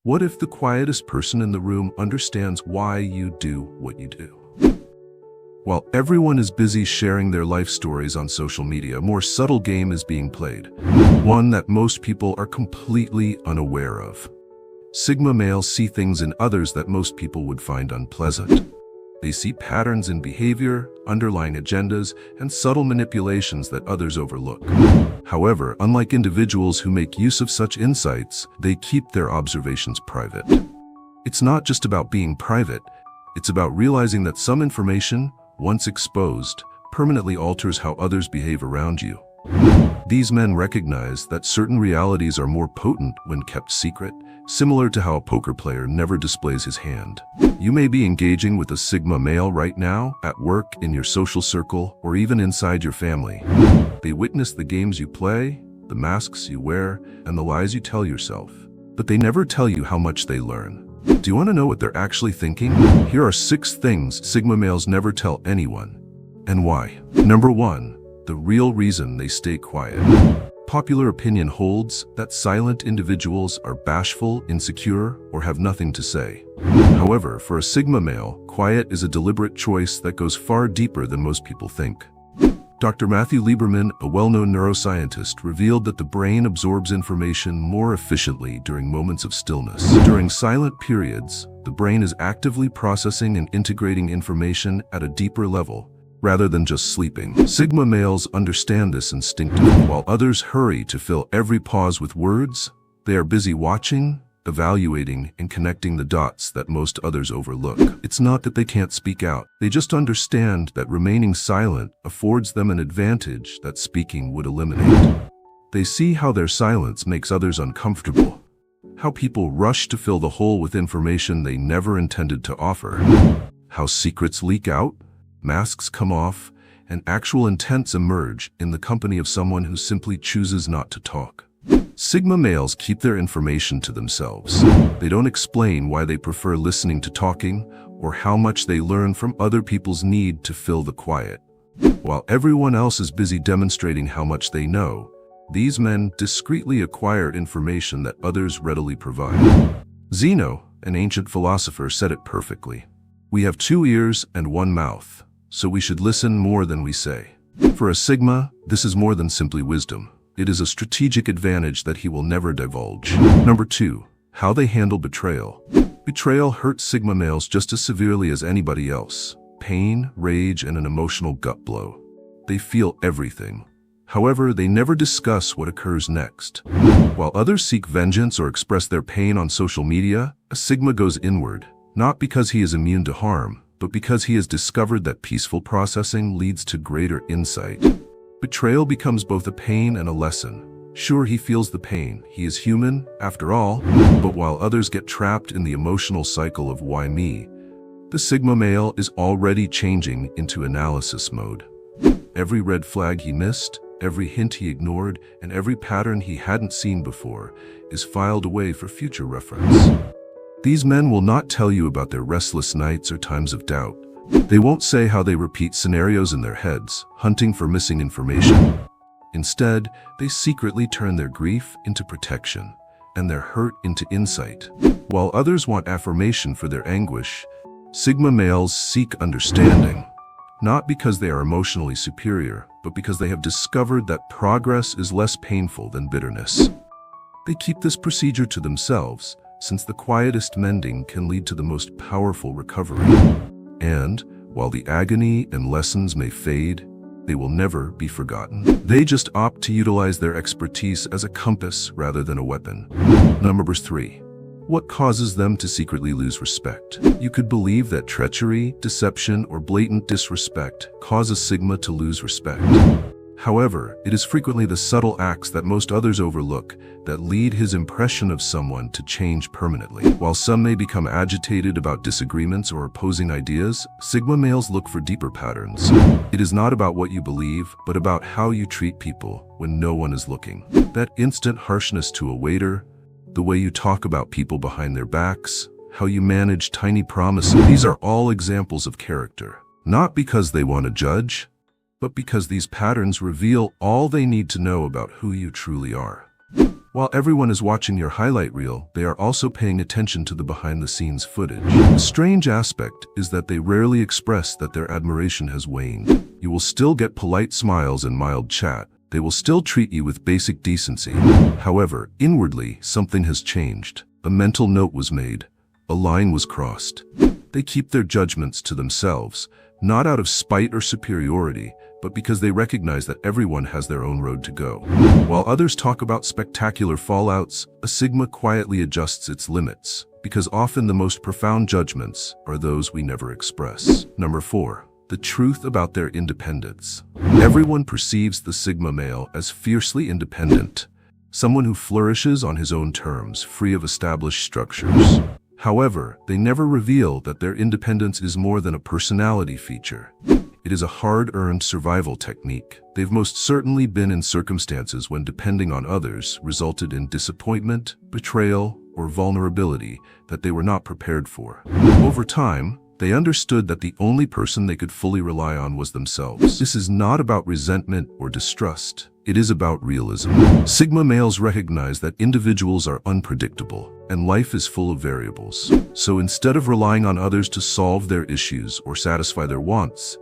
What if the quietest person in the room understands why you do what you do? While everyone is busy sharing their life stories on social media, a more subtle game is being played, one that most people are completely unaware of. Sigma males see things in others that most people would find unpleasant. They see patterns in behavior, underlying agendas, and subtle manipulations that others overlook. However, unlike individuals who make use of such insights, they keep their observations private. It's not just about being private, it's about realizing that some information, once exposed, permanently alters how others behave around you. These men recognize that certain realities are more potent when kept secret, similar to how a poker player never displays his hand. You may be engaging with a Sigma male right now, at work, in your social circle, or even inside your family. They witness the games you play, the masks you wear, and the lies you tell yourself. But they never tell you how much they learn. Do you want to know what they're actually thinking? Here are 6 things Sigma males never tell anyone, and why. Number 1. The real reason they stay quiet. Popular opinion holds that silent individuals are bashful, insecure, or have nothing to say. However, for a Sigma male, quiet is a deliberate choice that goes far deeper than most people think. Dr. Matthew Lieberman, a well-known neuroscientist, revealed that the brain absorbs information more efficiently during moments of stillness. During silent periods, the brain is actively processing and integrating information at a deeper level, rather than just sleeping. Sigma males understand this instinctively. While others hurry to fill every pause with words, they are busy watching, evaluating, and connecting the dots that most others overlook. It's not that they can't speak out. They just understand that remaining silent affords them an advantage that speaking would eliminate. They see how their silence makes others uncomfortable, how people rush to fill the hole with information they never intended to offer, how secrets leak out, masks come off, and actual intents emerge in the company of someone who simply chooses not to talk. Sigma males keep their information to themselves. They don't explain why they prefer listening to talking, or how much they learn from other people's need to fill the quiet. While everyone else is busy demonstrating how much they know, these men discreetly acquire information that others readily provide. Zeno, an ancient philosopher, said it perfectly. We have 2 ears and 1 mouth, so we should listen more than we say. For a Sigma, this is more than simply wisdom. It is a strategic advantage that he will never divulge. Number 2. How they handle betrayal. Betrayal hurts Sigma males just as severely as anybody else. Pain, rage, and an emotional gut blow. They feel everything. However, they never discuss what occurs next. While others seek vengeance or express their pain on social media, a Sigma goes inward, not because he is immune to harm, but because he has discovered that peaceful processing leads to greater insight. Betrayal becomes both a pain and a lesson. Sure, he feels the pain. He is human, after all, but while others get trapped in the emotional cycle of why me, the Sigma male is already changing into analysis mode. Every red flag he missed, every hint he ignored, and every pattern he hadn't seen before is filed away for future reference. These men will not tell you about their restless nights or times of doubt. They won't say how they repeat scenarios in their heads, hunting for missing information. Instead, they secretly turn their grief into protection, and their hurt into insight. While others want affirmation for their anguish, Sigma males seek understanding, not because they are emotionally superior, but because they have discovered that progress is less painful than bitterness. They keep this procedure to themselves, since the quietest mending can lead to the most powerful recovery. And, while the agony and lessons may fade, they will never be forgotten. They just opt to utilize their expertise as a compass rather than a weapon. Number 3. What causes them to secretly lose respect? You could believe that treachery, deception, or blatant disrespect cause a Sigma to lose respect. However, it is frequently the subtle acts that most others overlook that lead his impression of someone to change permanently. While some may become agitated about disagreements or opposing ideas, Sigma males look for deeper patterns. It is not about what you believe, but about how you treat people when no one is looking. That instant harshness to a waiter, the way you talk about people behind their backs, how you manage tiny promises, these are all examples of character. Not because they want to judge, but because these patterns reveal all they need to know about who you truly are. While everyone is watching your highlight reel, they are also paying attention to the behind-the-scenes footage. The strange aspect is that they rarely express that their admiration has waned. You will still get polite smiles and mild chat. They will still treat you with basic decency. However, inwardly, something has changed. A mental note was made. A line was crossed. They keep their judgments to themselves, not out of spite or superiority, but because they recognize that everyone has their own road to go. While others talk about spectacular fallouts, a Sigma quietly adjusts its limits, because often the most profound judgments are those we never express. Number 4. The truth about their independence. Everyone perceives the Sigma male as fiercely independent, someone who flourishes on his own terms, free of established structures. However, they never reveal that their independence is more than a personality feature. It is a hard-earned survival technique. They've most certainly been in circumstances when depending on others resulted in disappointment, betrayal, or vulnerability that they were not prepared for. Over time, they understood that the only person they could fully rely on was themselves. This is not about resentment or distrust. It is about realism. Sigma males recognize that individuals are unpredictable, and life is full of variables. So instead of relying on others to solve their issues or satisfy their wants,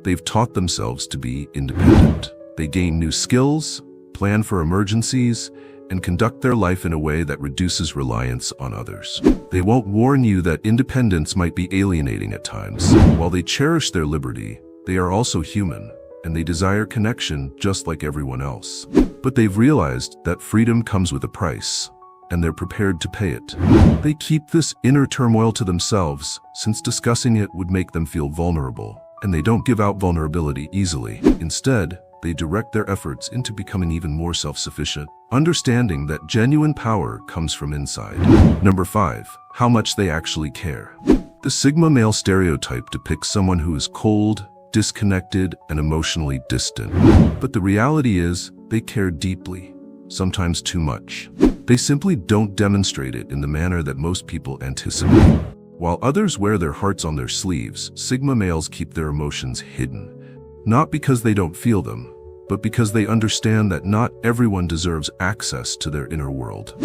they've taught themselves to be independent. They gain new skills, plan for emergencies, and conduct their life in a way that reduces reliance on others. They won't warn you that independence might be alienating at times. While they cherish their liberty, they are also human, and they desire connection just like everyone else. But they've realized that freedom comes with a price, and they're prepared to pay it. They keep this inner turmoil to themselves, since discussing it would make them feel vulnerable, and they don't give out vulnerability easily. Instead, they direct their efforts into becoming even more self-sufficient, understanding that genuine power comes from inside. Number 5. How much they actually care. The Sigma male stereotype depicts someone who is cold, disconnected, and emotionally distant. But the reality is, they care deeply, sometimes too much. They simply don't demonstrate it in the manner that most people anticipate. While others wear their hearts on their sleeves, Sigma males keep their emotions hidden. Not because they don't feel them, but because they understand that not everyone deserves access to their inner world.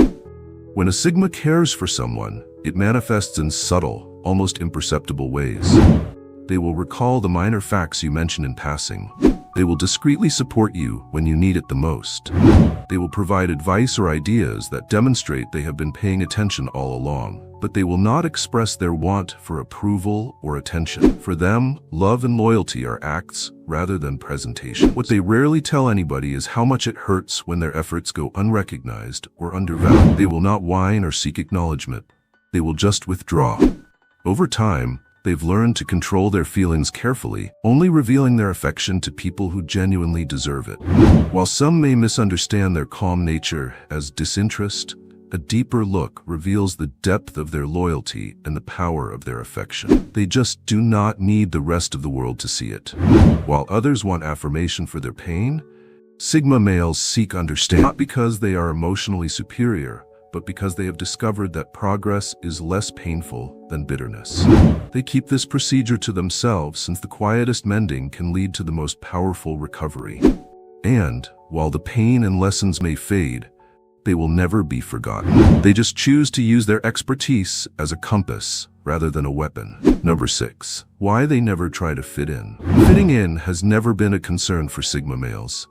When a Sigma cares for someone, it manifests in subtle, almost imperceptible ways. They will recall the minor facts you mention in passing. They will discreetly support you when you need it the most. They will provide advice or ideas that demonstrate they have been paying attention all along. But they will not express their want for approval or attention. For them, love and loyalty are acts rather than presentation. What they rarely tell anybody is how much it hurts when their efforts go unrecognized or undervalued. They will not whine or seek acknowledgement. They will just withdraw. Over time, they've learned to control their feelings carefully, only revealing their affection to people who genuinely deserve it. While some may misunderstand their calm nature as disinterest, a deeper look reveals the depth of their loyalty and the power of their affection. They just do not need the rest of the world to see it. While others want affirmation for their pain, Sigma males seek understanding, not because they are emotionally superior, but because they have discovered that progress is less painful than bitterness. They keep this procedure to themselves since the quietest mending can lead to the most powerful recovery. And, while the pain and lessons may fade, they will never be forgotten. They just choose to use their expertise as a compass rather than a weapon. Number 6. Why they never try to fit in. Fitting in has never been a concern for Sigma males.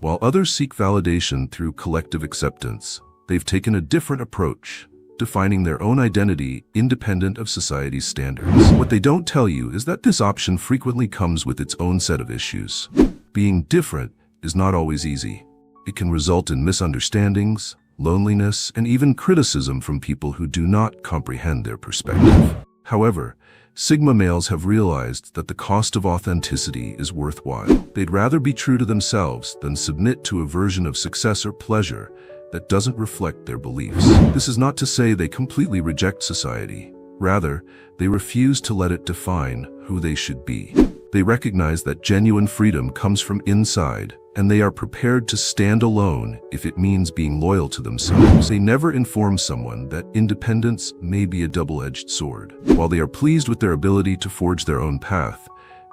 While others seek validation through collective acceptance, they've taken a different approach, defining their own identity independent of society's standards. What they don't tell you is that this option frequently comes with its own set of issues. Being different is not always easy. It can result in misunderstandings, loneliness, and even criticism from people who do not comprehend their perspective. However, Sigma males have realized that the cost of authenticity is worthwhile. They'd rather be true to themselves than submit to a version of success or pleasure that doesn't reflect their beliefs. This is not to say they completely reject society. Rather, they refuse to let it define who they should be. They recognize that genuine freedom comes from inside, and they are prepared to stand alone if it means being loyal to themselves. They never inform someone that independence may be a double-edged sword. While they are pleased with their ability to forge their own path,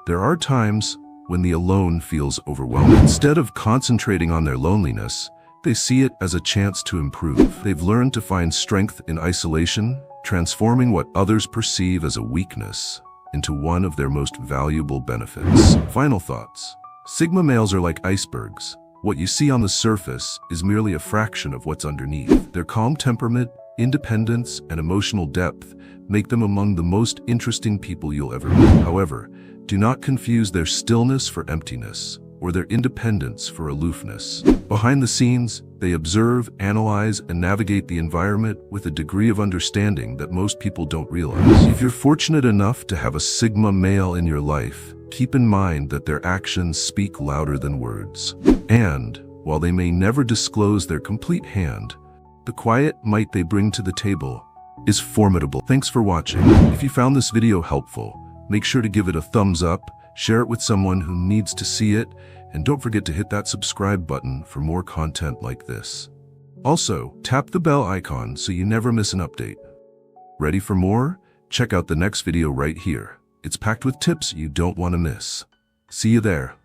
there are times when the alone feels overwhelming. Instead of concentrating on their loneliness, They see it as a chance to improve. They've learned to find strength in isolation, transforming what others perceive as a weakness into one of their most valuable benefits. Final thoughts. Sigma males are like icebergs. What you see on the surface is merely a fraction of what's underneath. Their calm temperament, independence, and emotional depth make them among the most interesting people you'll ever meet. However, do not confuse their stillness for emptiness or their independence for aloofness. Behind the scenes, they observe, analyze, and navigate the environment with a degree of understanding that most people don't realize. If you're fortunate enough to have a Sigma male in your life, keep in mind that their actions speak louder than words. And, while they may never disclose their complete hand, the quiet might they bring to the table is formidable. Thanks for watching. If you found this video helpful, make sure to give it a thumbs up, share it with someone who needs to see it, and don't forget to hit that subscribe button for more content like this. Also, tap the bell icon so you never miss an update. Ready for more? Check out the next video right here. It's packed with tips you don't want to miss. See you there.